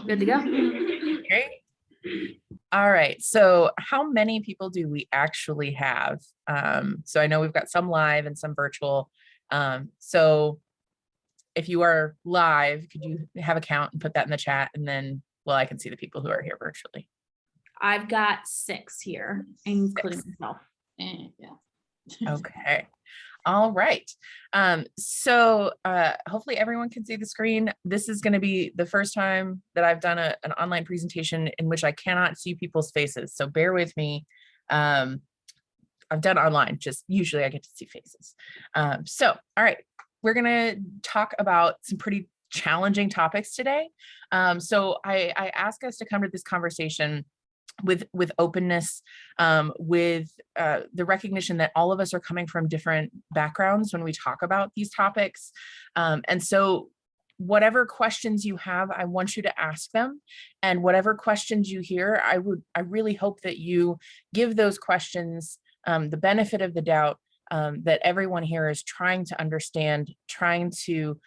Good to go. Great. All right. So how many people do we actually have? So I know we've got some live and some virtual. So if you are live, could you have a count and put that in the chat? And then, well, I can see the people who are here virtually. I've got 6 here, including myself. Yeah. Okay. All right. So hopefully everyone can see the screen. This is going to be the first time that I've done an online presentation in which I cannot see people's faces. So bear with me. I've done online, just usually I get to see faces. So, all right, we're going to talk about some pretty challenging topics today. So I ask us to come to this conversation with openness, with the recognition that all of us are coming from different backgrounds when we talk about these topics. And so whatever questions you have, I want you to ask them. And whatever questions you hear, I really hope that you give those questions the benefit of the doubt, that everyone here is trying to understand, trying to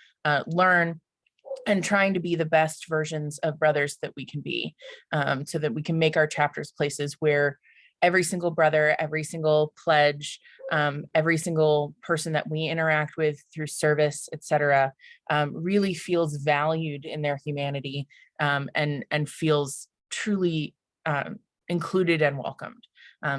learn, and trying to be the best versions of brothers that we can be, so that we can make our chapters places where every single brother, every single pledge, every single person that we interact with through service, etc., really feels valued in their humanity, and feels truly included and welcomed.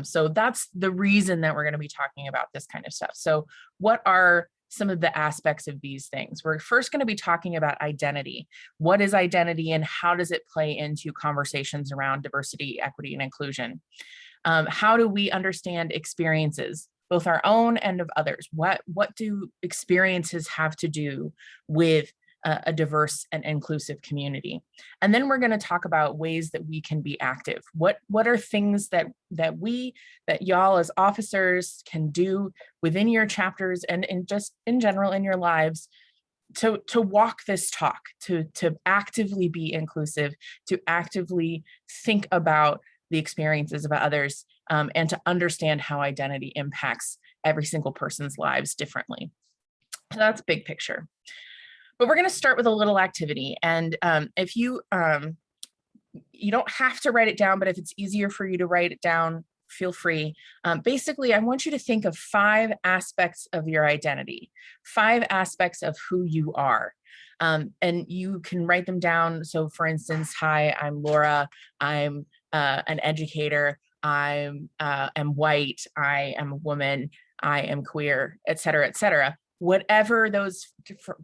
So that's the reason that we're going to be talking about this kind of stuff. So what are some of the aspects of these things? We're first going to be talking about identity. What is identity and how does it play into conversations around diversity, equity, and inclusion? How do we understand experiences, both our own and of others? What do experiences have to do with a diverse and inclusive community? And then we're going to talk about ways that we can be active. What are things that y'all as officers can do within your chapters and just in general in your lives to walk this talk, to actively be inclusive, to actively think about the experiences of others, and to understand how identity impacts every single person's lives differently. So that's big picture. But we're going to start with a little activity. And if you don't have to write it down, but if it's easier for you to write it down, feel free. Basically, I want you to think of 5 aspects of your identity, 5 aspects of who you are. And you can write them down. So for instance, hi, I'm Laura. I'm an educator. I'm white. I am a woman. I am queer, et cetera, et cetera. Whatever those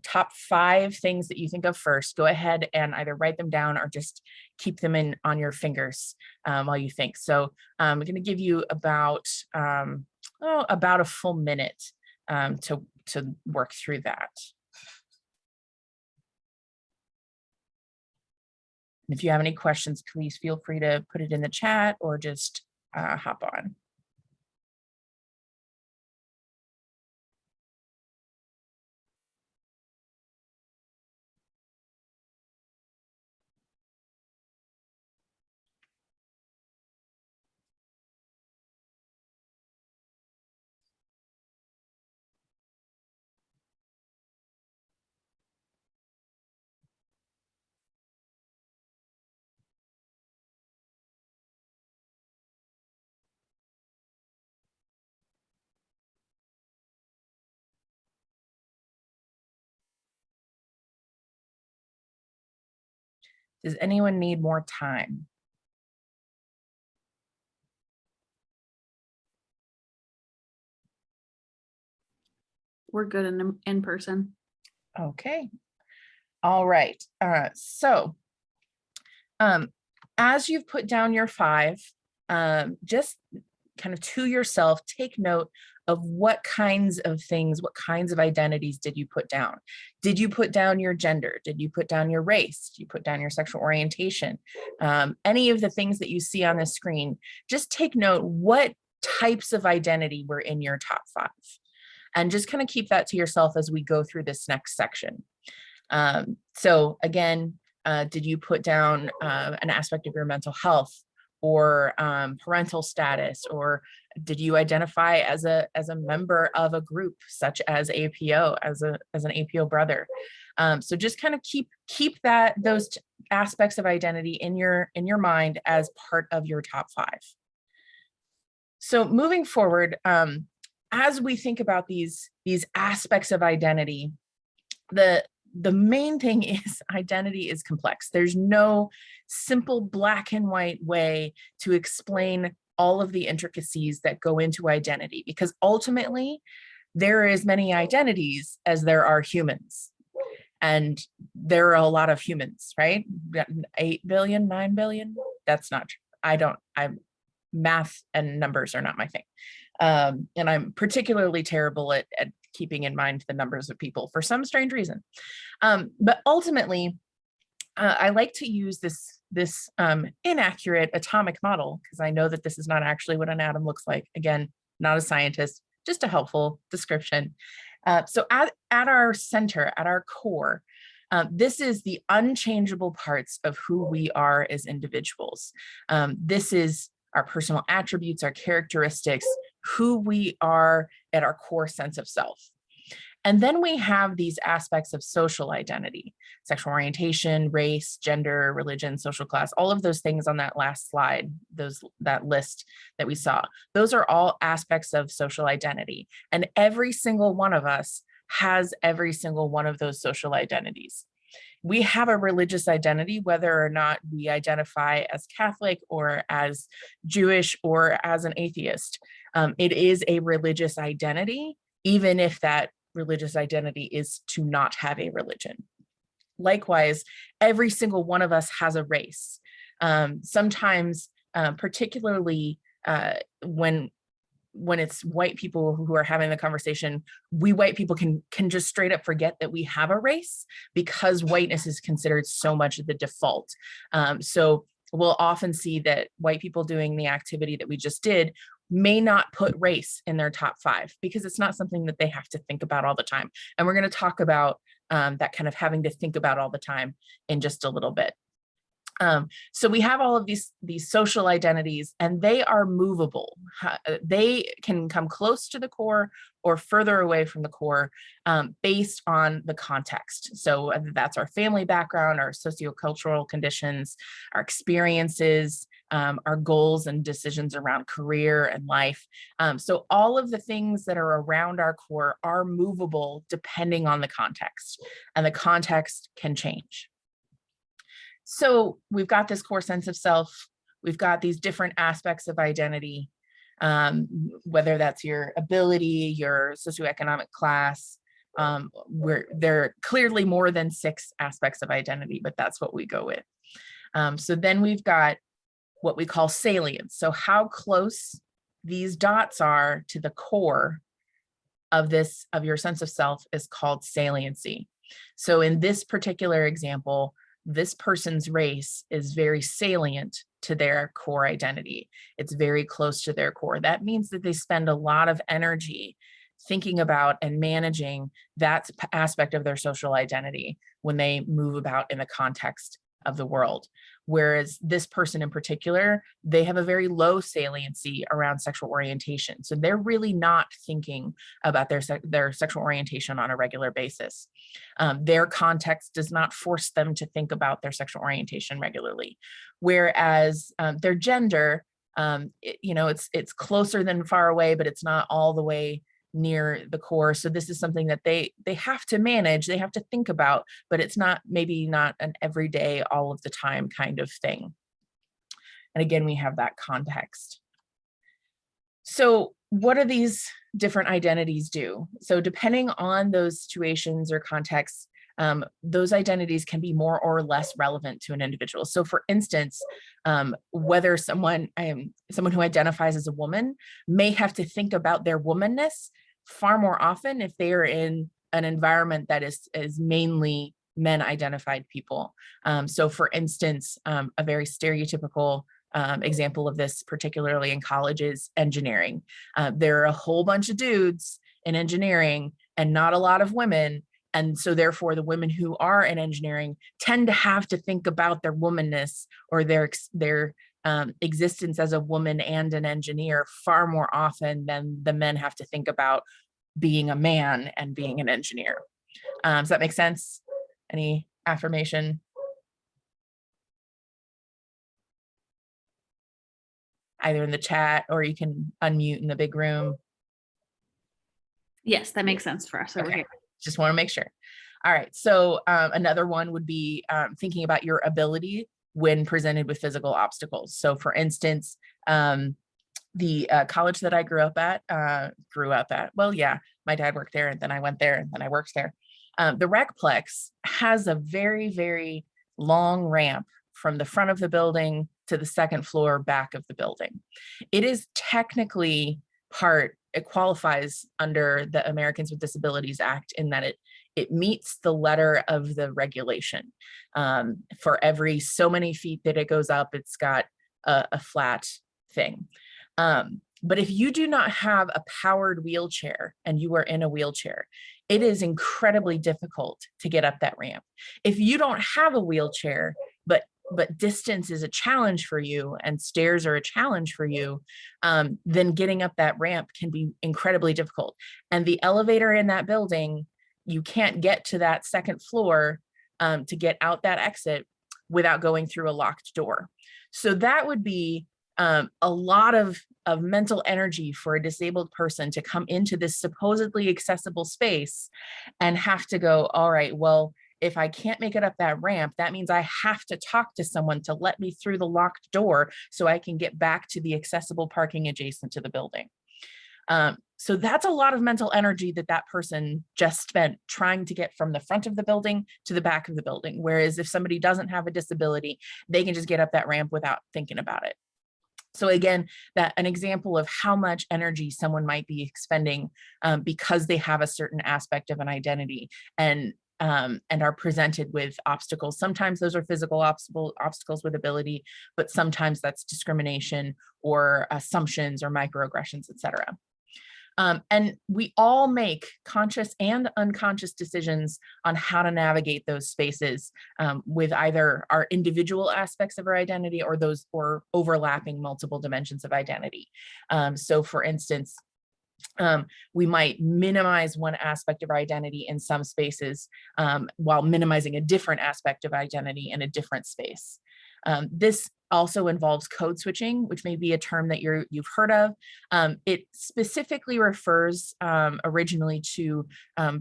top 5 things that you think of first, go ahead and either write them down or just keep them on your fingers while you think. So I'm going to give you about a full minute to work through that. And if you have any questions, please feel free to put it in the chat or just hop on. Does anyone need more time? We're good in person. Okay. All right. So as you've put down your 5, just kind of to yourself, take note of what kinds of things, what kinds of identities did you put down? Did you put down your gender? Did you put down your race? Did you put down your sexual orientation? Any of the things that you see on the screen, just take note what types of identity were in your top 5. And just kind of keep that to yourself as we go through this next section. So again, did you put down an aspect of your mental health or parental status, or did you identify as a member of a group such as APO, as an APO brother? So just kind of keep aspects of identity in your mind as part of your top 5. So moving forward, as we think about these aspects of identity, the main thing is identity is complex. There's no simple black and white way to explain all of the intricacies that go into identity, because ultimately there are as many identities as there are humans. And there are a lot of humans, right? 8 billion, 9 billion. That's not true. Math and numbers are not my thing. And I'm particularly terrible at keeping in mind the numbers of people for some strange reason. But ultimately, I like to use this inaccurate atomic model, because I know that this is not actually what an atom looks like. Again, not a scientist, just a helpful description. So at our center, at our core, this is the unchangeable parts of who we are as individuals. This is our personal attributes, our characteristics, who we are at our core sense of self. And then we have these aspects of social identity: sexual orientation, race, gender, religion, social class, all of those things on that last slide, that list that we saw. Those are all aspects of social identity. And every single one of us has every single one of those social identities. We have a religious identity, whether or not we identify as Catholic or as Jewish or as an atheist. It is a religious identity, even if that religious identity is to not have a religion. Likewise, every single one of us has a race. Sometimes, particularly when it's white people who are having the conversation, we white people can just straight up forget that we have a race, because whiteness is considered so much the default. So we'll often see that white people doing the activity that we just did may not put race in their top 5, because it's not something that they have to think about all the time. And we're going to talk about that kind of having to think about all the time in just a little bit. So we have all of these social identities, and they are movable. They can come close to the core or further away from the core based on the context. So that's our family background, our sociocultural conditions, our experiences, our goals and decisions around career and life. So all of the things that are around our core are movable depending on the context, and the context can change. So we've got this core sense of self. We've got these different aspects of identity, whether that's your ability, your socioeconomic class. There are clearly more than 6 aspects of identity, but that's what we go with. So then we've got what we call salience. So how close these dots are to the core of your sense of self is called saliency. So in this particular example, this person's race is very salient to their core identity. It's very close to their core. That means that they spend a lot of energy thinking about and managing that aspect of their social identity when they move about in the context of the world. Whereas this person in particular, they have a very low saliency around sexual orientation. So they're really not thinking about their sexual orientation on a regular basis. Their context does not force them to think about their sexual orientation regularly. Whereas their gender, it's closer than far away, but it's not all the way near the core. So this is something that they have to manage, they have to think about, but it's maybe not an everyday, all of the time kind of thing. And again, we have that context. So what do these different identities do? So depending on those situations or contexts, those identities can be more or less relevant to an individual. So for instance, whether someone who identifies as a woman may have to think about their womanness far more often if they are in an environment that is mainly men identified people. So for instance, a very stereotypical example of this, particularly in college, is engineering. There are a whole bunch of dudes in engineering and not a lot of women. And so therefore the women who are in engineering tend to have to think about their womanness or their existence as a woman and an engineer far more often than the men have to think about being a man and being an engineer. Does that make sense? Any affirmation? either in the chat or you can unmute in the big room. Yes, that makes sense for us over here. Just want to make sure. All right. So another one would be thinking about your ability when presented with physical obstacles. So for instance, the college that I grew up at, well, yeah, my dad worked there and then I went there and then I worked there. The Recplex has a very, very long ramp from the front of the building to the second floor back of the building. It is technically it qualifies under the Americans with Disabilities Act in that it meets the letter of the regulation. For every so many feet that it goes up, it's got a flat thing. But if you do not have a powered wheelchair and you are in a wheelchair, it is incredibly difficult to get up that ramp. If you don't have a wheelchair, but distance is a challenge for you and stairs are a challenge for you, then getting up that ramp can be incredibly difficult. And the elevator in that building, you can't get to that second floor to get out that exit without going through a locked door. So that would be a lot of mental energy for a disabled person to come into this supposedly accessible space and have to go, all right, well, if I can't make it up that ramp, that means I have to talk to someone to let me through the locked door so I can get back to the accessible parking adjacent to the building. So that's a lot of mental energy that person just spent trying to get from the front of the building to the back of the building. Whereas if somebody doesn't have a disability, they can just get up that ramp without thinking about it. So again, an example of how much energy someone might be expending because they have a certain aspect of an identity and are presented with obstacles. Sometimes those are physical obstacles with ability, but sometimes that's discrimination or assumptions or microaggressions, etc. And we all make conscious and unconscious decisions on how to navigate those spaces with either our individual aspects of our identity or overlapping multiple dimensions of identity. So for instance, we might minimize one aspect of our identity in some spaces while minimizing a different aspect of identity in a different space. This also involves code switching, which may be a term that you've heard of. It specifically refers originally to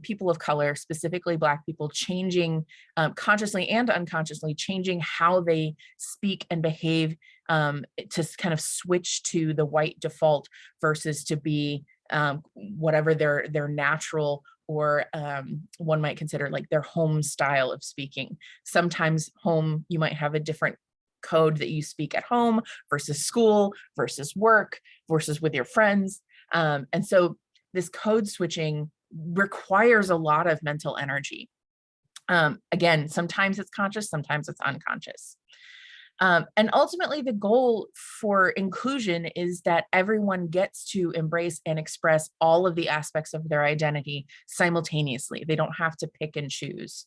people of color, specifically Black people, changing consciously and unconsciously, changing how they speak and behave to kind of switch to the white default versus to be whatever their natural or one might consider like their home style of speaking. Sometimes home, you might have a different code that you speak at home versus school versus work versus with your friends. And so this code switching requires a lot of mental energy. Again, sometimes it's conscious, sometimes it's unconscious. And ultimately, the goal for inclusion is that everyone gets to embrace and express all of the aspects of their identity simultaneously. They don't have to pick and choose.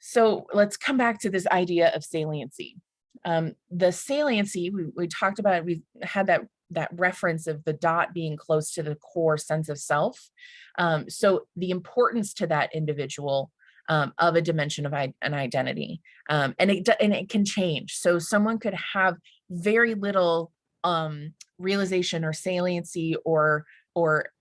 So let's come back to this idea of saliency. The saliency, we talked about, we had that reference of the dot being close to the core sense of self. So the importance to that individual of a dimension of an identity, and it can change. So someone could have very little realization or saliency or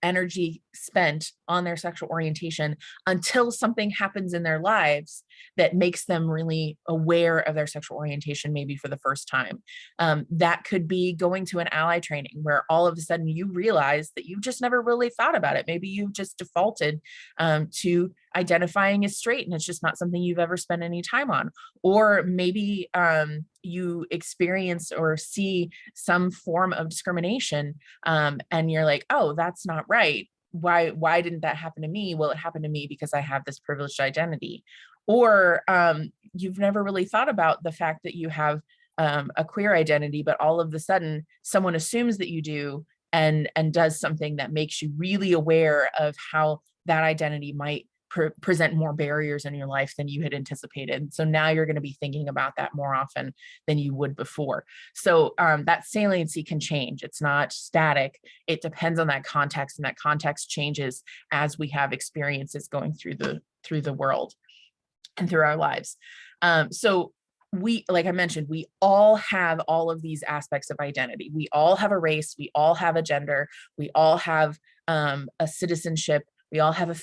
energy spent on their sexual orientation until something happens in their lives that makes them really aware of their sexual orientation, maybe for the first time. That could be going to an ally training where all of a sudden you realize that you just never really thought about it. Maybe you just defaulted to identifying as straight and it's just not something you've ever spent any time on. Or maybe you experience or see some form of discrimination and you're like, oh, that's not right. Why didn't that happen to me? Well, it happened to me because I have this privileged identity. Or you've never really thought about the fact that you have a queer identity, but all of a sudden someone assumes that you do and does something that makes you really aware of how that identity might present more barriers in your life than you had anticipated. So now you're going to be thinking about that more often than you would before. So that saliency can change. It's not static. It depends on that context, and that context changes as we have experiences going through the world and through our lives. So like I mentioned, we all have all of these aspects of identity. We all have a race, we all have a gender, we all have a citizenship, we all have a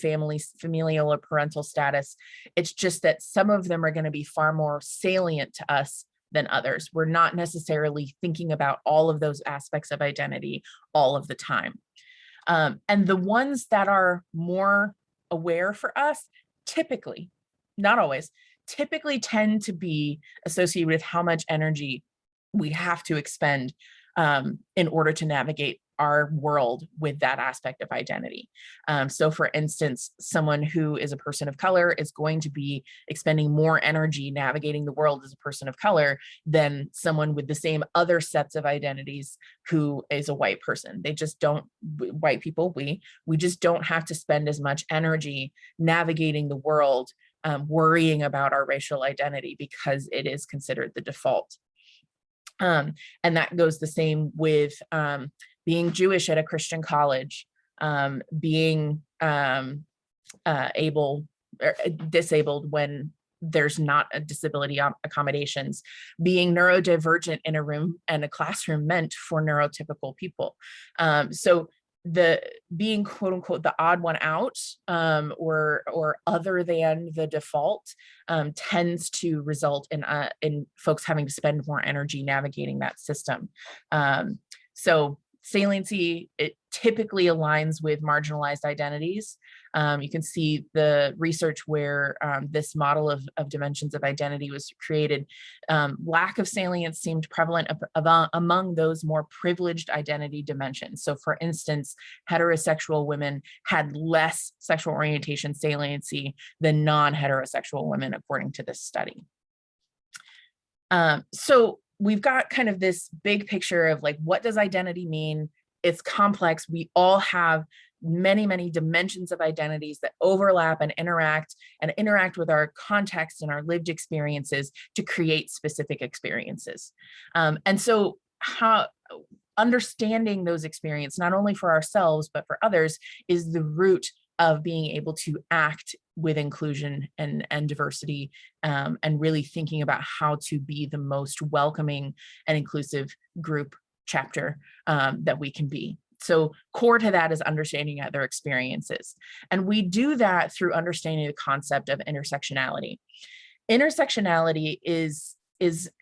familial or parental status. It's just that some of them are going to be far more salient to us than others. We're not necessarily thinking about all of those aspects of identity all of the time. And the ones that are more aware for us, typically, not always, typically tend to be associated with how much energy we have to expend in order to navigate our world with that aspect of identity. So for instance, someone who is a person of color is going to be expending more energy navigating the world as a person of color than someone with the same other sets of identities who is a white person. They just don't, white people, we just don't have to spend as much energy navigating the world, worrying about our racial identity because it is considered the default. And that goes the same with being Jewish at a Christian college, being disabled when there's not a disability accommodations, being neurodivergent in a room and a classroom meant for neurotypical people. So the being quote unquote the odd one out or other than the default tends to result in folks having to spend more energy navigating that system. So saliency, it typically aligns with marginalized identities. You can see the research where this model of dimensions of identity was created. Lack of salience seemed prevalent among those more privileged identity dimensions. So for instance, heterosexual women had less sexual orientation saliency than non-heterosexual women, according to this study. So we've got kind of this big picture of like, what does identity mean? It's complex. We all have many, many dimensions of identities that overlap and interact with our context and our lived experiences to create specific experiences. And so how understanding those experiences, not only for ourselves, but for others, is the root of being able to act with inclusion and diversity, and really thinking about how to be the most welcoming and inclusive group chapter that we can be. So core to that is understanding other experiences. And we do that through understanding the concept of intersectionality. Intersectionality is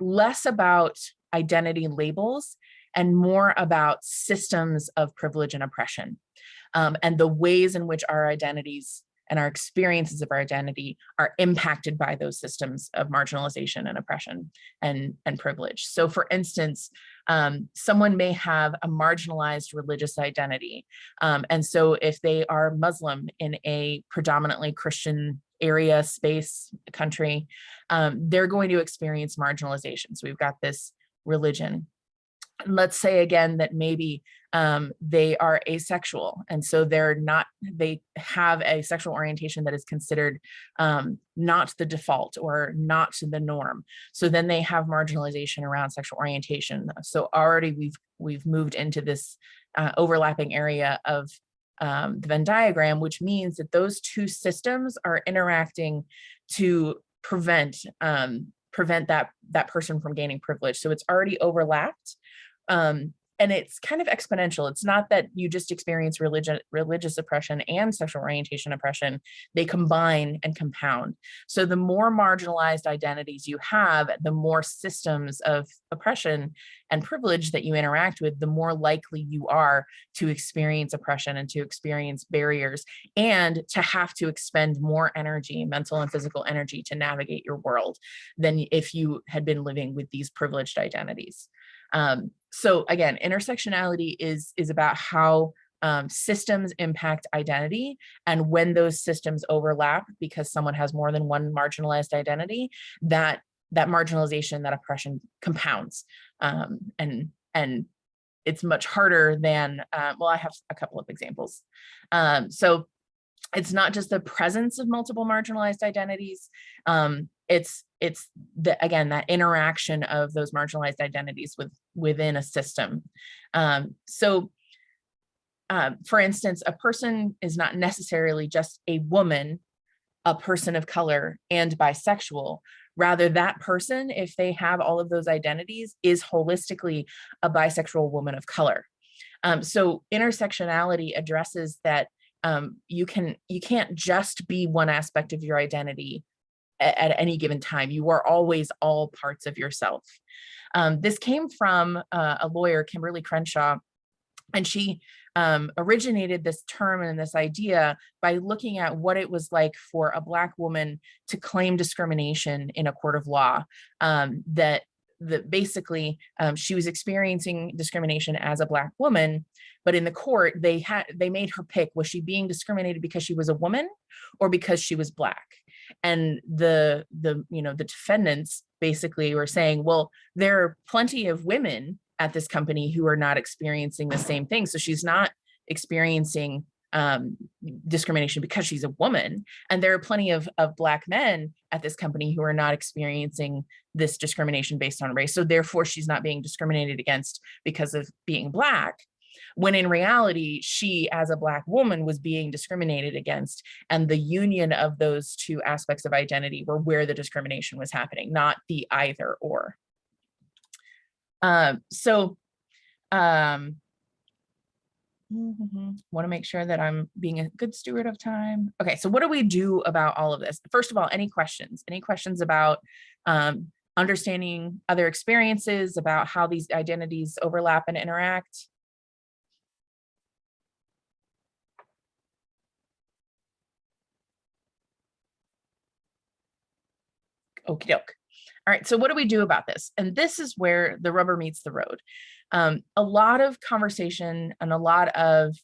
less about identity labels and more about systems of privilege and oppression. And the ways in which our identities and our experiences of our identity are impacted by those systems of marginalization and oppression and privilege. So for instance, someone may have a marginalized religious identity. And so if they are Muslim in a predominantly Christian area, space, country, they're going to experience marginalization. So we've got this religion. Let's say again that maybe they are asexual, and so they have a sexual orientation that is considered not the default or not the norm. So then they have marginalization around sexual orientation. So already we've moved into this overlapping area of the Venn diagram, which means that those two systems are interacting to prevent that person from gaining privilege. So it's already overlapped. And it's kind of exponential. It's not that you just experience religious oppression and sexual orientation oppression. They combine and compound. So the more marginalized identities you have, the more systems of oppression and privilege that you interact with, the more likely you are to experience oppression and to experience barriers and to have to expend more energy, mental and physical energy, to navigate your world than if you had been living with these privileged identities. So again, intersectionality is about how systems impact identity, and when those systems overlap because someone has more than one marginalized identity, that marginalization, that oppression compounds, and it's much harder than, well, I have a couple of examples. So it's not just the presence of multiple marginalized identities. It's again, that interaction of those marginalized identities within a system. So for instance, a person is not necessarily just a woman a person of color and bisexual. Rather, that person, if they have all of those identities, is holistically a bisexual woman of color. So intersectionality addresses that you can't just be one aspect of your identity at any given time. You are always all parts of yourself. This came from a lawyer, Kimberly Crenshaw, and she originated this term and this idea by looking at what it was like for a Black woman to claim discrimination in a court of law. That basically she was experiencing discrimination as a Black woman, but in the court they made her pick, was she being discriminated because she was a woman or because she was Black? And the defendants basically were saying, well, there are plenty of women at this company who are not experiencing the same thing. So she's not experiencing discrimination because she's a woman. And there are plenty of Black men at this company who are not experiencing this discrimination based on race. So therefore she's not being discriminated against because of being Black, when in reality, she as a Black woman was being discriminated against. And the union of those two aspects of identity were where the discrimination was happening, not the either or. Want to make sure that I'm being a good steward of time. Okay, so what do we do about all of this? First of all, any questions? Any questions about understanding other experiences, about how these identities overlap and interact? Okie doke. All right, so what do we do about this? And this is where the rubber meets the road. A lot of conversation and a lot of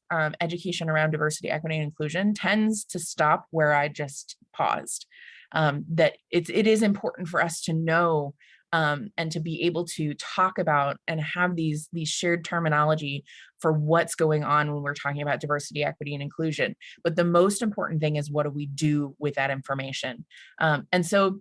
education around diversity, equity, and inclusion tends to stop where I just paused. That it is important for us to know and to be able to talk about and have these shared terminology for what's going on when we're talking about diversity, equity, and inclusion. But the most important thing is, what do we do with that information? And so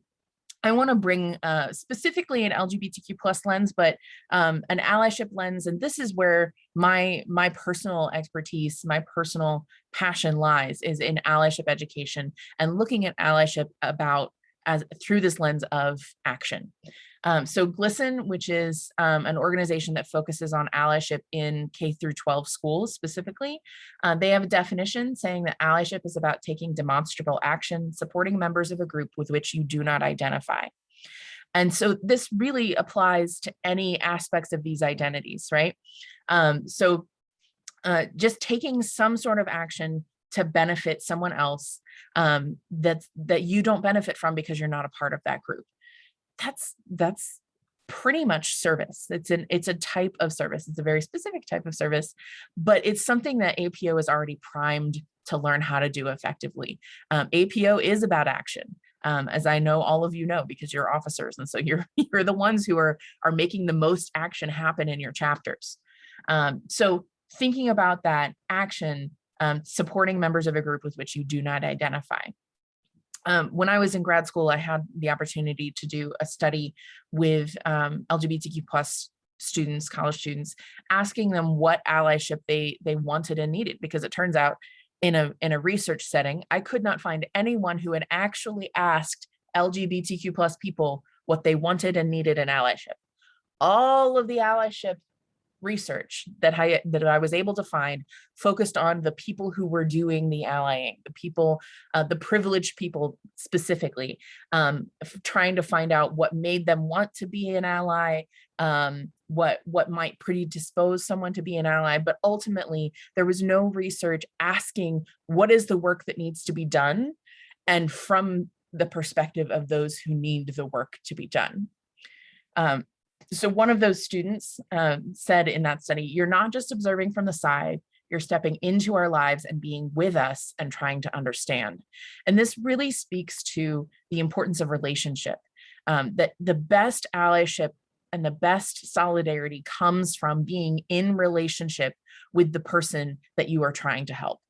I want to bring specifically an LGBTQ plus lens, but an allyship lens. And this is where my personal expertise, my personal passion lies, is in allyship education and looking at allyship through this lens of action. So GLSEN, which is an organization that focuses on allyship in K through 12 schools specifically, they have a definition saying that allyship is about taking demonstrable action, supporting members of a group with which you do not identify. And so this really applies to any aspects of these identities, right? Just taking some sort of action to benefit someone else that you don't benefit from because you're not a part of that group. That's pretty much service. It's a type of service. It's a very specific type of service, but it's something that APO is already primed to learn how to do effectively. APO is about action, as I know all of you know, because you're officers, and so you're the ones who are making the most action happen in your chapters. So thinking about that action, supporting members of a group with which you do not identify. When I was in grad school, I had the opportunity to do a study with LGBTQ plus students, college students, asking them what allyship they wanted and needed, because it turns out in a research setting, I could not find anyone who had actually asked LGBTQ plus people what they wanted and needed in allyship. All of the allyship research that I was able to find focused on the people who were doing the allying, the people, the privileged people specifically, trying to find out what made them want to be an ally, what might predispose someone to be an ally. But ultimately, there was no research asking what is the work that needs to be done, and from the perspective of those who need the work to be done. So one of those students said in that study, "You're not just observing from the side, you're stepping into our lives and being with us and trying to understand." And this really speaks to the importance of relationship, that the best allyship and the best solidarity comes from being in relationship with the person that you are trying to help.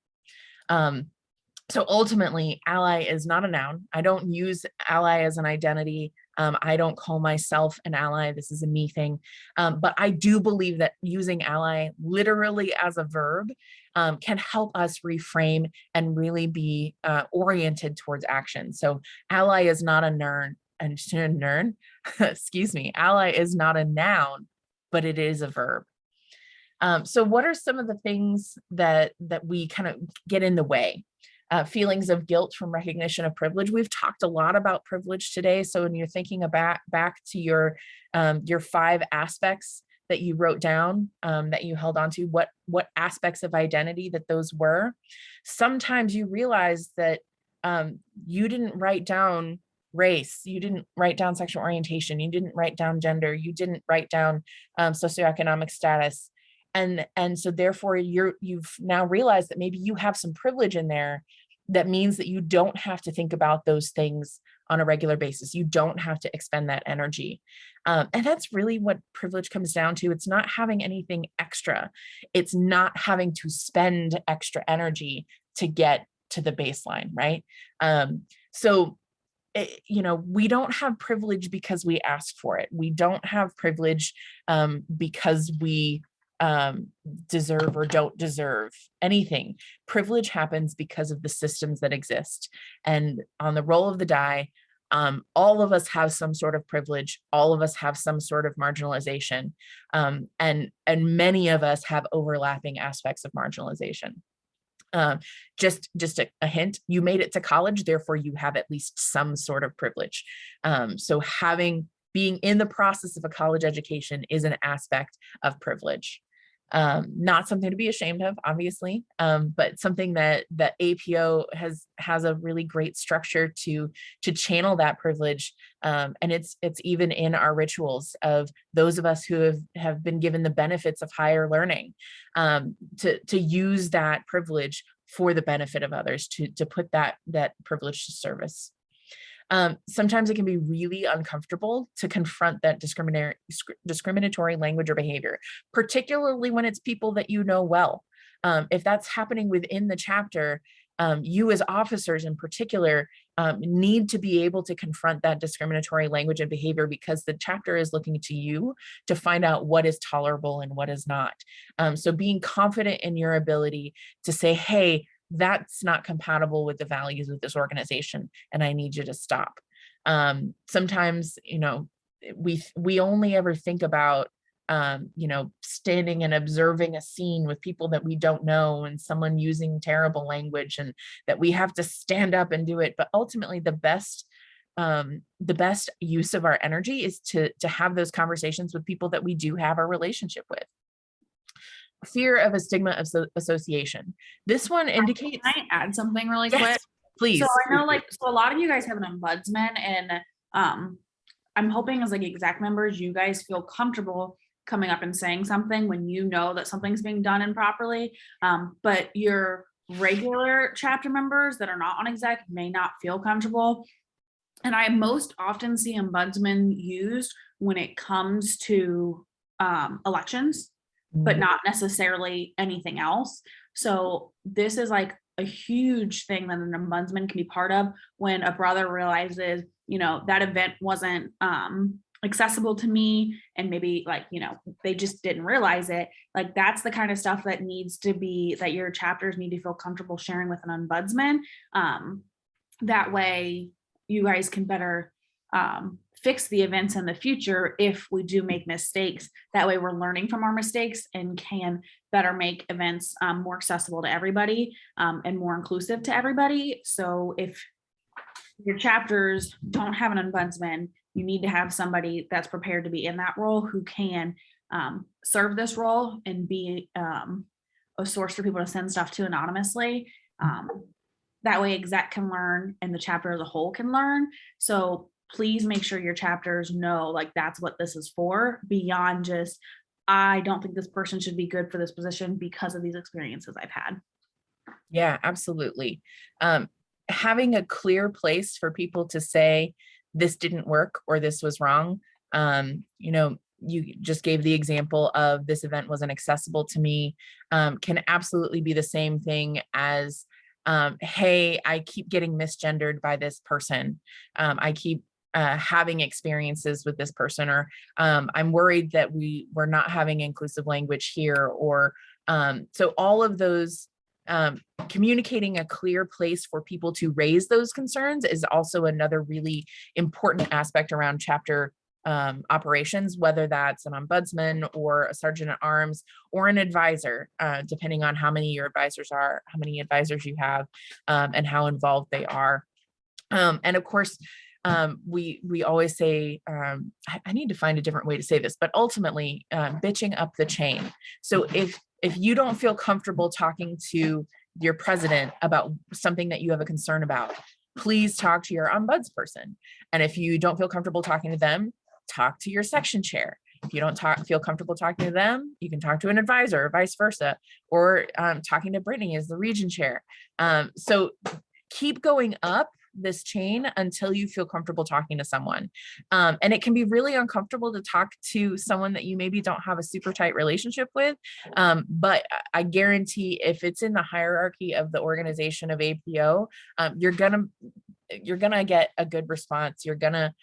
So ultimately, ally is not a noun. I don't use ally as an identity. I don't call myself an ally. This is a me thing. But I do believe that using ally literally as a verb can help us reframe and really be oriented towards action. So ally is not a excuse me, ally is not a noun, but it is a verb. So what are some of the things that we kind of get in the way? Feelings of guilt from recognition of privilege. We've talked a lot about privilege today. So when you're thinking about back to your 5 aspects that you wrote down, that you held on to, what aspects of identity that those were, sometimes you realize that you didn't write down race, you didn't write down sexual orientation, you didn't write down gender, you didn't write down socioeconomic status. And so therefore you've now realized that maybe you have some privilege in there that means that you don't have to think about those things on a regular basis. You don't have to expend that energy. And that's really what privilege comes down to. It's not having anything extra. It's not having to spend extra energy to get to the baseline, right? We don't have privilege because we ask for it. We don't have privilege because we deserve or don't deserve anything. Privilege happens because of the systems that exist. And on the roll of the die, all of us have some sort of privilege. All of us have some sort of marginalization. And many of us have overlapping aspects of marginalization. Just a hint, you made it to college, therefore you have at least some sort of privilege. So being in the process of a college education is an aspect of privilege. Not something to be ashamed of, obviously, but something that APO has a really great structure to channel that privilege. And it's even in our rituals of those of us who have been given the benefits of higher learning, to use that privilege for the benefit of others, to put that privilege to service. Sometimes it can be really uncomfortable to confront that discriminatory language or behavior, particularly when it's people that you know well. If that's happening within the chapter, you as officers in particular need to be able to confront that discriminatory language and behavior, because the chapter is looking to you to find out what is tolerable and what is not. So being confident in your ability to say, hey, that's not compatible with the values of this organization, and I need you to stop. Sometimes, we only ever think about, standing and observing a scene with people that we don't know and someone using terrible language, and that we have to stand up and do it. But ultimately, the best use of our energy is to have those conversations with people that we do have a relationship with. Fear of a stigma of association. This one indicates. Can I add something really Yes, quick? please. So I know, so a lot of you guys have an ombudsman, and I'm hoping as exec members, you guys feel comfortable coming up and saying something when you know that something's being done improperly. But your regular chapter members that are not on exec may not feel comfortable. And I most often see ombudsman used when it comes to elections, but not necessarily anything else. So this is a huge thing that an ombudsman can be part of when a brother realizes, that event wasn't accessible to me, and maybe they just didn't realize it. That's the kind of stuff that needs to be, that your chapters need to feel comfortable sharing with an ombudsman. That way you guys can better fix the events in the future if we do make mistakes. That way we're learning from our mistakes and can better make events more accessible to everybody, and more inclusive to everybody. So if your chapters don't have an ombudsman, you need to have somebody that's prepared to be in that role, who can serve this role and be a source for people to send stuff to anonymously. That way exec can learn and the chapter as a whole can learn. So please make sure your chapters know that's what this is for, beyond just, I don't think this person should be good for this position because of these experiences I've had. Yeah, absolutely. Having a clear place for people to say, this didn't work or this was wrong. You just gave the example of this event wasn't accessible to me, can absolutely be the same thing as, hey, I keep getting misgendered by this person. I keep having experiences with this person, or I'm worried that we're not having inclusive language here, or So all of those, communicating a clear place for people to raise those concerns is also another really important aspect around chapter operations, whether that's an ombudsman or a sergeant at arms or an advisor, depending on how many your advisors are, how many advisors you have, and how involved they are. And of course, we always say, I need to find a different way to say this, but ultimately, bitching up the chain. So if you don't feel comfortable talking to your president about something that you have a concern about, please talk to your ombudsperson. And if you don't feel comfortable talking to them, talk to your section chair. If you don't feel comfortable talking to them, you can talk to an advisor or vice versa, or talking to Brittany as the region chair. So keep going up this chain until you feel comfortable talking to someone. And it can be really uncomfortable to talk to someone that you maybe don't have a super tight relationship with. But I guarantee if it's in the hierarchy of the organization of APO, you're gonna get a good response. You're gonna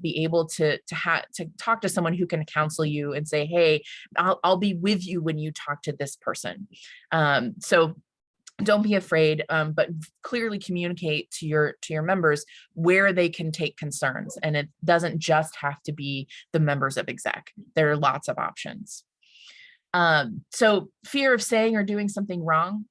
be able to talk to someone who can counsel you and say, hey, I'll be with you when you talk to this person. So don't be afraid, but clearly communicate to your members where they can take concerns. And it doesn't just have to be the members of exec. There are lots of options. So fear of saying or doing something wrong,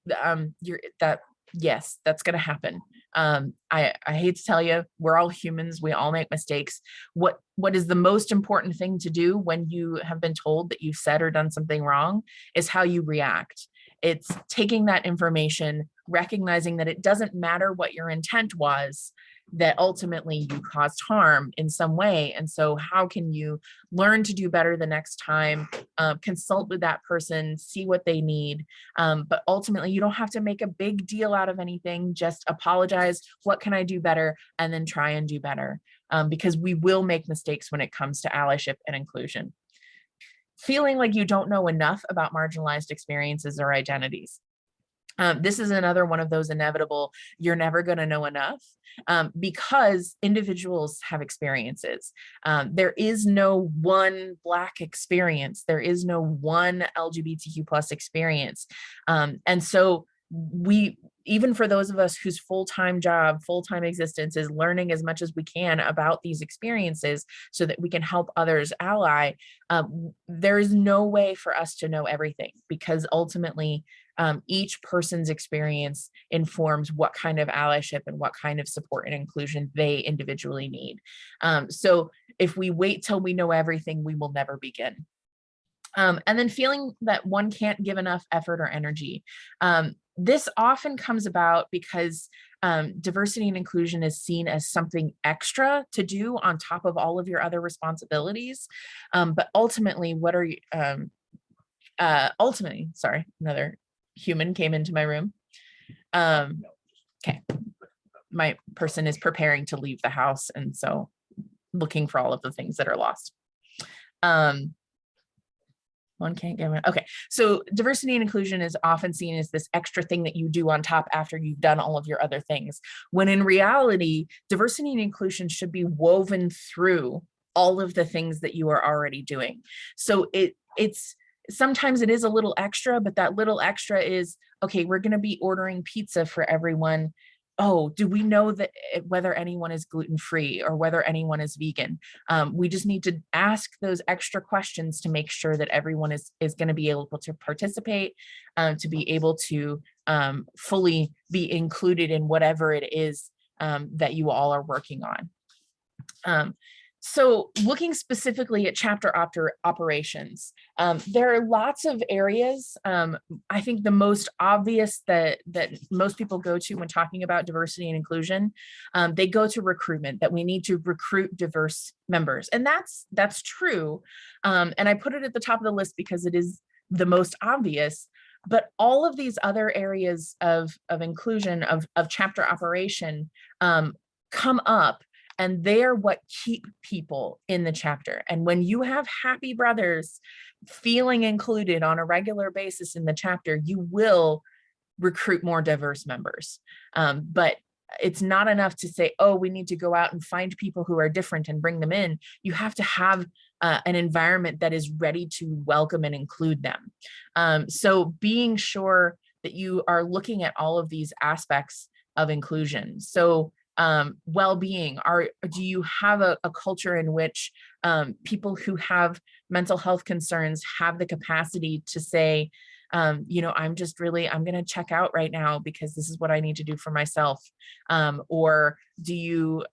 yes, that's going to happen. I hate to tell you, we're all humans. We all make mistakes. What is the most important thing to do when you have been told that you've said or done something wrong is how you react. It's taking that information, recognizing that it doesn't matter what your intent was, that ultimately you caused harm in some way. And so how can you learn to do better the next time, consult with that person, see what they need. But ultimately, you don't have to make a big deal out of anything. Just apologize. What can I do better? And then try and do better, because we will make mistakes when it comes to allyship and inclusion. Feeling like you don't know enough about marginalized experiences or identities. This is another one of those inevitable, you're never going to know enough, because individuals have experiences. There is no one Black experience. There is no one LGBTQ plus experience. And so even for those of us whose full-time job, full-time existence is learning as much as we can about these experiences so that we can help others ally, there is no way for us to know everything, because ultimately each person's experience informs what kind of allyship and what kind of support and inclusion they individually need. So if we wait till we know everything, we will never begin. And then feeling that one can't give enough effort or energy. This often comes about because diversity and inclusion is seen as something extra to do on top of all of your other responsibilities. But ultimately, what are you, sorry, another human came into my room. Okay, my person is preparing to leave the house, and so looking for all of the things that are lost. One can't get it. Okay, so diversity and inclusion is often seen as this extra thing that you do on top after you've done all of your other things, when in reality, diversity and inclusion should be woven through all of the things that you are already doing. So it's sometimes it is a little extra, but that little extra is, okay, we're going to be ordering pizza for everyone. Oh, do we know that whether anyone is gluten-free or whether anyone is vegan? We just need to ask those extra questions to make sure that everyone is going to be able to participate, to be able to fully be included in whatever it is that you all are working on. So looking specifically at chapter operations, there are lots of areas. I think the most obvious that most people go to when talking about diversity and inclusion, they go to recruitment, that we need to recruit diverse members. And that's true. And I put it at the top of the list because it is the most obvious. But all of these other areas of inclusion, of chapter operation, come up. And they're what keep people in the chapter. And when you have happy brothers feeling included on a regular basis in the chapter, you will recruit more diverse members. But it's not enough to say, oh, we need to go out and find people who are different and bring them in. You have to have an environment that is ready to welcome and include them. So being sure that you are looking at all of these aspects of inclusion. So well-being, do you have a culture in which people who have mental health concerns have the capacity to say, I'm going to check out right now because this is what I need to do for myself? Or do you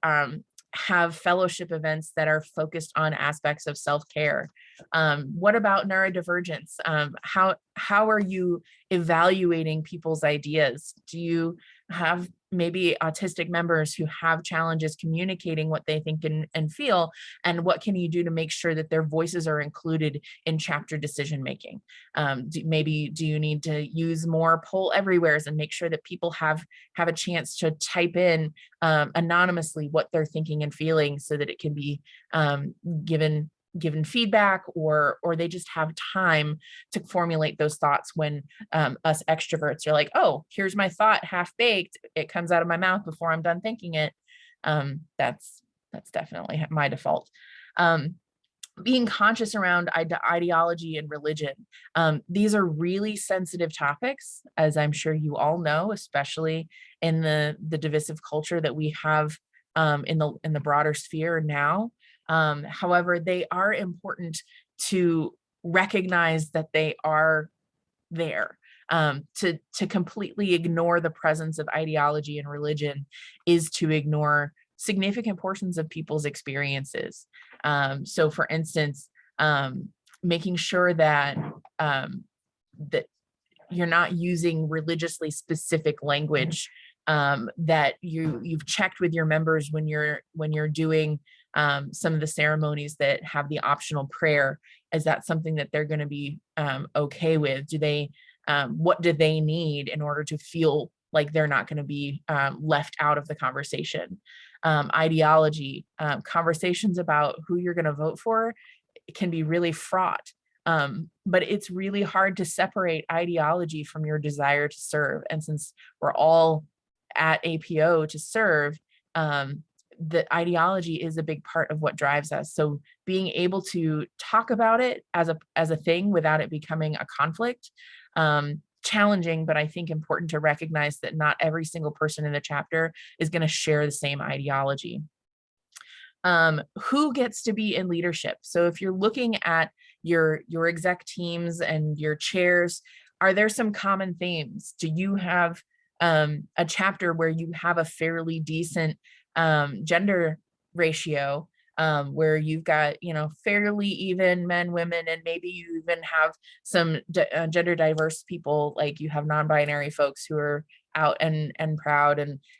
have fellowship events that are focused on aspects of self-care? What about neurodivergence? How are you evaluating people's ideas? Do you have maybe autistic members who have challenges communicating what they think and feel? And what can you do to make sure that their voices are included in chapter decision making? Do you need to use more poll everywheres and make sure that people have a chance to type in anonymously what they're thinking and feeling, so that it can be given feedback, or they just have time to formulate those thoughts when us extroverts are like, oh, here's my thought half baked, it comes out of my mouth before I'm done thinking it. That's definitely my default. Being conscious around ideology and religion. These are really sensitive topics, as I'm sure you all know, especially in the divisive culture that we have in the broader sphere now. However, they are important to recognize that they are there. To completely ignore the presence of ideology and religion is to ignore significant portions of people's experiences. So for instance, making sure that that you're not using religiously specific language, that you've checked with your members when you're doing some of the ceremonies that have the optional prayer. Is that something that they're going to be okay with? What do they need in order to feel like they're not going to be left out of the conversation? Ideology, conversations about who you're going to vote for can be really fraught. But it's really hard to separate ideology from your desire to serve. And since we're all at APO to serve, the ideology is a big part of what drives us. So being able to talk about it as a thing without it becoming a conflict, challenging, but I think important to recognize that not every single person in the chapter is going to share the same ideology. Who gets to be in leadership? So if you're looking at your exec teams and your chairs, are there some common themes? Do you have a chapter where you have a fairly decent gender ratio, where you've got, fairly even men, women, and maybe you even have some gender diverse people, like you have non-binary folks who are out and proud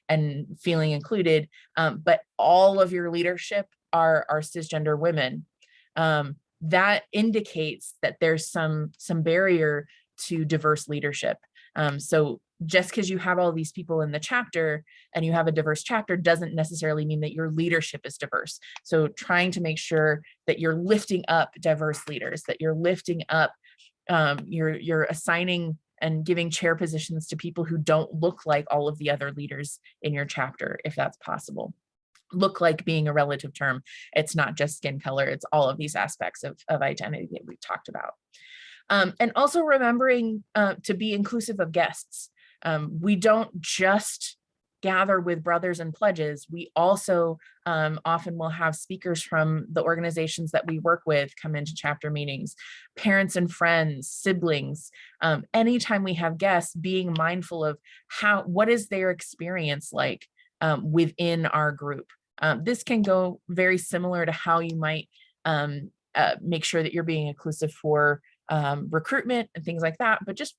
and feeling included, but all of your leadership are cisgender women. That indicates that there's some barrier to diverse leadership. So just because you have all these people in the chapter and you have a diverse chapter doesn't necessarily mean that your leadership is diverse. So trying to make sure that you're lifting up diverse leaders, that you're lifting up, you're assigning and giving chair positions to people who don't look like all of the other leaders in your chapter, if that's possible. Look like being a relative term. It's not just skin color, it's all of these aspects of identity that we've talked about. And also remembering to be inclusive of guests. We don't just gather with brothers and pledges. We also often will have speakers from the organizations that we work with come into chapter meetings, parents and friends, siblings. Anytime we have guests, being mindful of what is their experience like within our group. This can go very similar to how you might make sure that you're being inclusive for recruitment and things like that, but just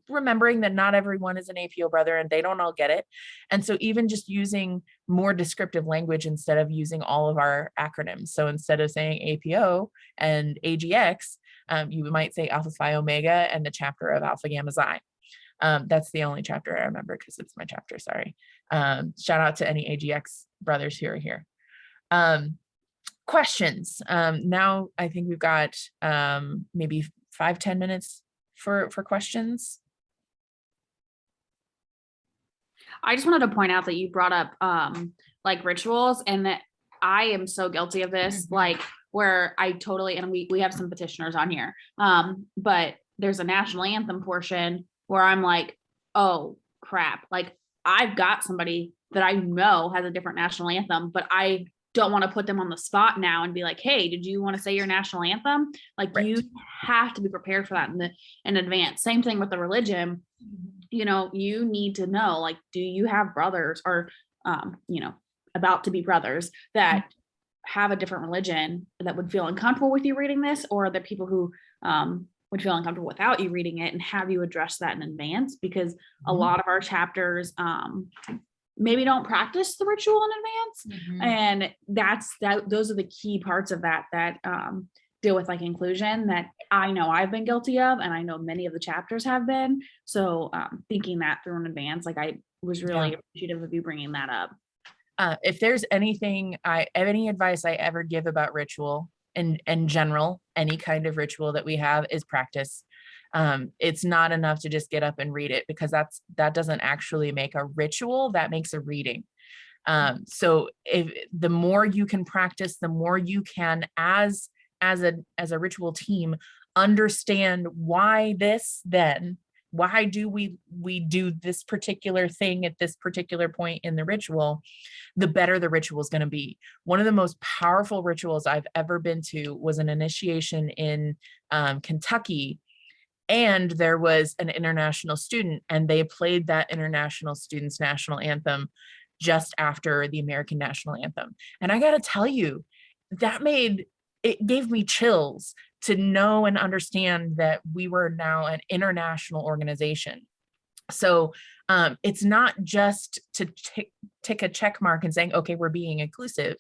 remembering that not everyone is an APO brother and they don't all get it. And so even just using more descriptive language instead of using all of our acronyms. So instead of saying APO and AGX, you might say Alpha Phi Omega and the chapter of Alpha Gamma Xi. That's the only chapter I remember because it's my chapter, sorry. Shout out to any AGX brothers who are here. Questions. Now I think we've got maybe 5-10 minutes for questions. I just wanted to point out that you brought up like rituals, and that I am so guilty of this, like where I totally, and we have some petitioners on here, but there's a national anthem portion where I'm like, oh crap, like I've got somebody that I know has a different national anthem, but I don't want to put them on the spot now and be like, hey, did you want to say your national anthem? Like Right. you have to be prepared for that in advance. Same thing with the religion. You know, you need to know, like, do you have brothers or you know, about to be brothers that have a different religion that would feel uncomfortable with you reading this, or the people who would feel uncomfortable without you reading it, and have you address that in advance, because a lot of our chapters maybe don't practice the ritual in advance. And those are the key parts of that deal with like inclusion that I know I've been guilty of, and I know many of the chapters have been. So thinking that through in advance, like I was really appreciative of you bringing that up. If there's any advice I ever give about ritual in general, any kind of ritual that we have, is practice. It's not enough to just get up and read it, because that doesn't actually make a ritual, that makes a reading. So if the more you can practice, the more you can, as a ritual team, understand why do we do this particular thing at this particular point in the ritual, the better the ritual is going to be. One of the most powerful rituals I've ever been to was an initiation in Kentucky. And there was an international student, and they played that international student's national anthem just after the American national anthem. And I got to tell you, it gave me chills to know and understand that we were now an international organization. So it's not just to tick a check mark and saying, okay, we're being inclusive.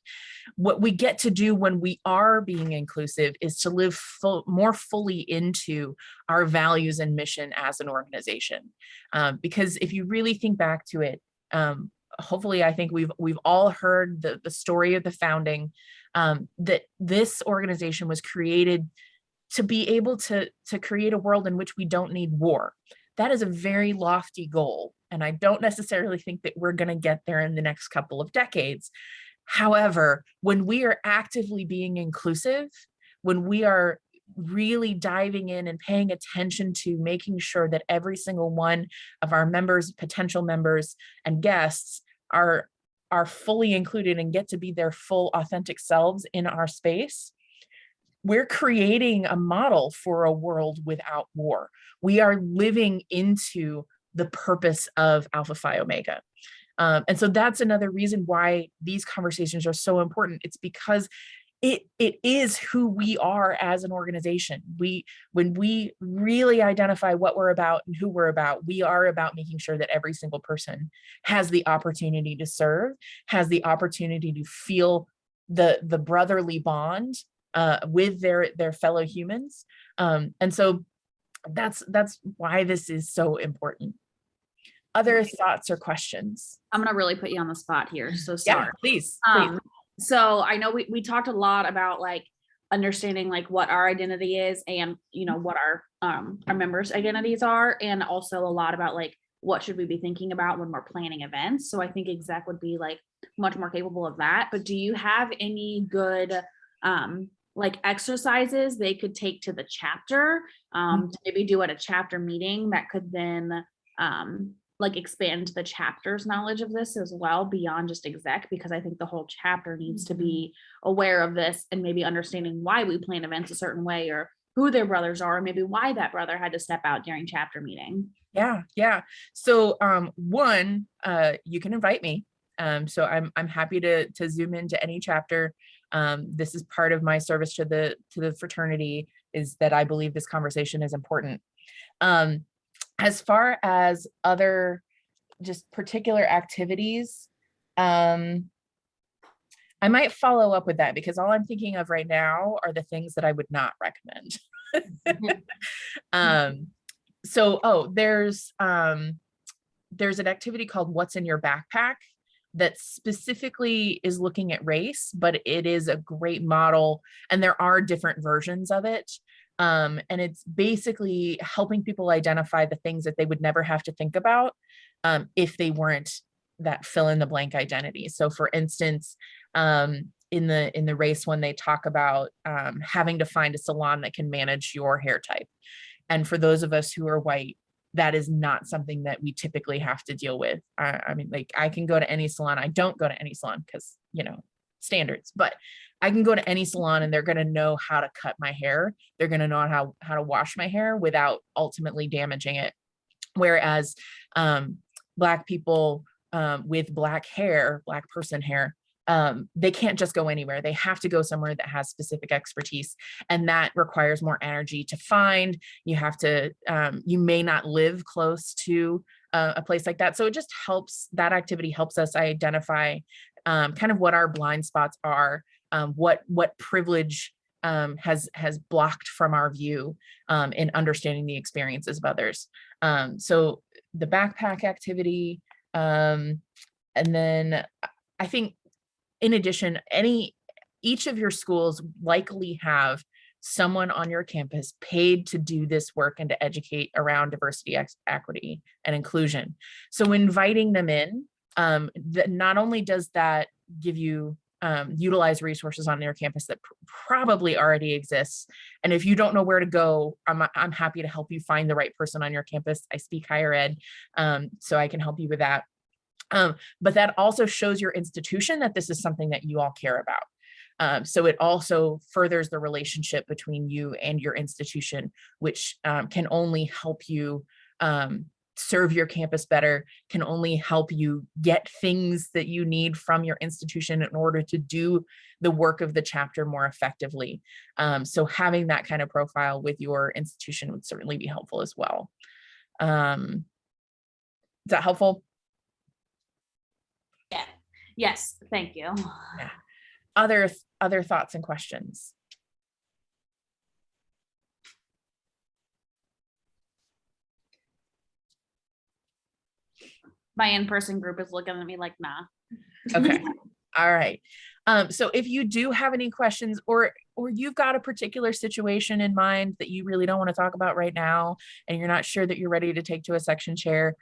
What we get to do when we are being inclusive is to live more fully into our values and mission as an organization. Because if you really think back to it, hopefully, I think we've all heard the story of the founding, that this organization was created to be able to create a world in which we don't need war. That is a very lofty goal, and I don't necessarily think that we're going to get there in the next couple of decades. However, when we are actively being inclusive, when we are really diving in and paying attention to making sure that every single one of our members, potential members, and guests are fully included and get to be their full authentic selves in our space, we're creating a model for a world without war. We are living into the purpose of Alpha Phi Omega. And so that's another reason why these conversations are so important. It's because it is who we are as an organization. When we really identify what we're about and who we're about, we are about making sure that every single person has the opportunity to serve, has the opportunity to feel the brotherly bond with their fellow humans. And so that's why this is so important. Other thoughts or questions? I'm going to really put you on the spot here, so sorry. Yeah, please. So I know we talked a lot about like understanding like what our identity is, and you know what our members' identities are, and also a lot about like what should we be thinking about when we're planning events. So I think exec would be like much more capable of that. But do you have any good like exercises they could take to the chapter to maybe do at a chapter meeting that could then like expand the chapter's knowledge of this as well beyond just exec? Because I think the whole chapter needs to be aware of this, and maybe understanding why we plan events a certain way, or who their brothers are, or maybe why that brother had to step out during chapter meeting. Yeah. So one, you can invite me. So I'm happy to zoom into any chapter. This is part of my service to the fraternity, is that I believe this conversation is important. As far as other just particular activities, I might follow up with that, because all I'm thinking of right now are the things that I would not recommend. There's an activity called What's in Your Backpack that specifically is looking at race, but it is a great model, and there are different versions of it. And it's basically helping people identify the things that they would never have to think about if they weren't that fill in the blank identity. So for instance, in the race one, they talk about having to find a salon that can manage your hair type. And for those of us who are white, that is not something that we typically have to deal with. I mean, like, I can go to any salon. I don't go to any salon because, you know, standards, but I can go to any salon and they're going to know how to cut my hair. They're going to know how to wash my hair without ultimately damaging it. Whereas Black people with Black hair, Black person hair, they can't just go anywhere. They have to go somewhere that has specific expertise, and that requires more energy to find. You have to, you may not live close to a place like that. So it just helps, that activity helps us identify kind of what our blind spots are, what privilege has blocked from our view in understanding the experiences of others. So the backpack activity, and then I think in addition, each of your schools likely have someone on your campus paid to do this work and to educate around diversity, equity, and inclusion. So inviting them in, that not only does that give you utilize resources on their campus that probably already exists. And if you don't know where to go, I'm happy to help you find the right person on your campus. I speak higher ed, so I can help you with that. But that also shows your institution that this is something that you all care about. So it also furthers the relationship between you and your institution, which can only help you serve your campus better, can only help you get things that you need from your institution in order to do the work of the chapter more effectively. So having that kind of profile with your institution would certainly be helpful as well. Is that helpful? Yeah. Yes, thank you. Yeah. Other thoughts and questions? My in-person group is looking at me like, nah. Okay. All right. So if you do have any questions, or you've got a particular situation in mind that you really don't want to talk about right now, and you're not sure that you're ready to take to a section chair,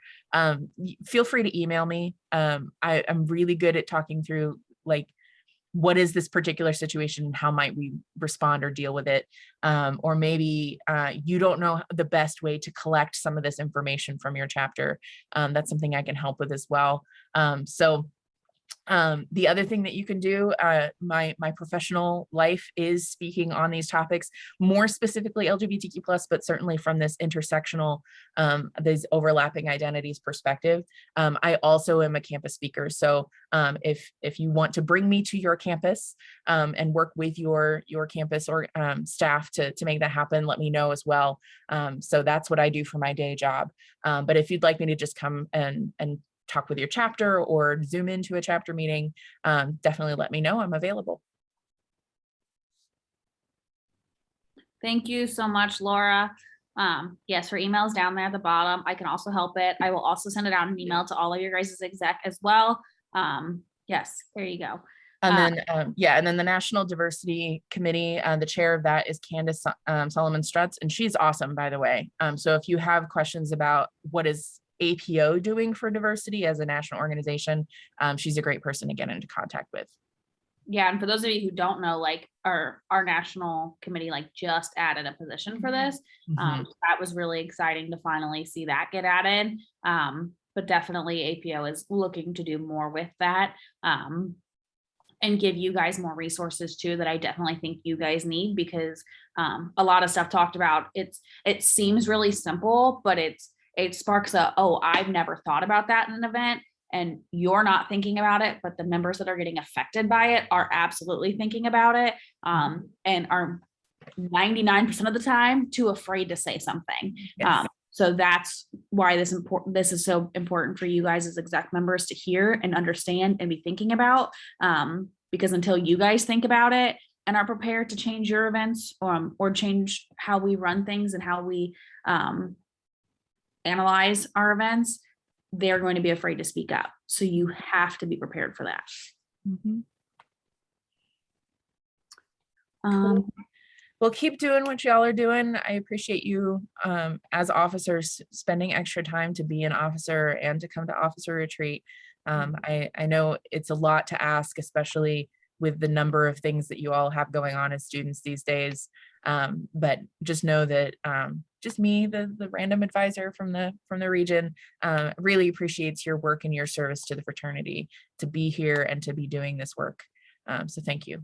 feel free to email me. I'm really good at talking through, like, what is this particular situation? How might we respond or deal with it? Or maybe you don't know the best way to collect some of this information from your chapter. That's something I can help with as well. The other thing that you can do, my professional life is speaking on these topics, more specifically LGBTQ+, but certainly from this intersectional, these overlapping identities perspective. I also am a campus speaker. So if you want to bring me to your campus and work with your campus or staff to make that happen, let me know as well. So that's what I do for my day job. But if you'd like me to just come and talk with your chapter or Zoom into a chapter meeting, definitely let me know. I'm available. Thank you so much, Laura. Yes, her email is down there at the bottom. I can also help it. I will also send it out an email to all of your guys' exec as well. Yes, there you go. And then, yeah, and then the National Diversity Committee, the chair of that is Candace Solomon Strutz, and she's awesome, by the way. So if you have questions about what is APO doing for diversity as a national organization, she's a great person to get into contact with. Yeah, and for those of you who don't know, like our national committee like just added a position for this. That was really exciting to finally see that get added. But definitely APO is looking to do more with that, and give you guys more resources too that I definitely think you guys need, because a lot of stuff talked about, it seems really simple, but it sparks a, oh, I've never thought about that in an event, and you're not thinking about it, but the members that are getting affected by it are absolutely thinking about it, and are 99% of the time too afraid to say something. Yes. So that's why this is so important for you guys as exec members to hear and understand and be thinking about, because until you guys think about it and are prepared to change your events, or change how we run things and how we analyze our events, they're going to be afraid to speak up. So you have to be prepared for that. Cool. Well, keep doing what y'all are doing. I appreciate you as officers spending extra time to be an officer and to come to officer retreat. I know it's a lot to ask, especially with the number of things that you all have going on as students these days. But just know that just me, the random advisor from the region, really appreciates your work and your service to the fraternity to be here and to be doing this work. So thank you.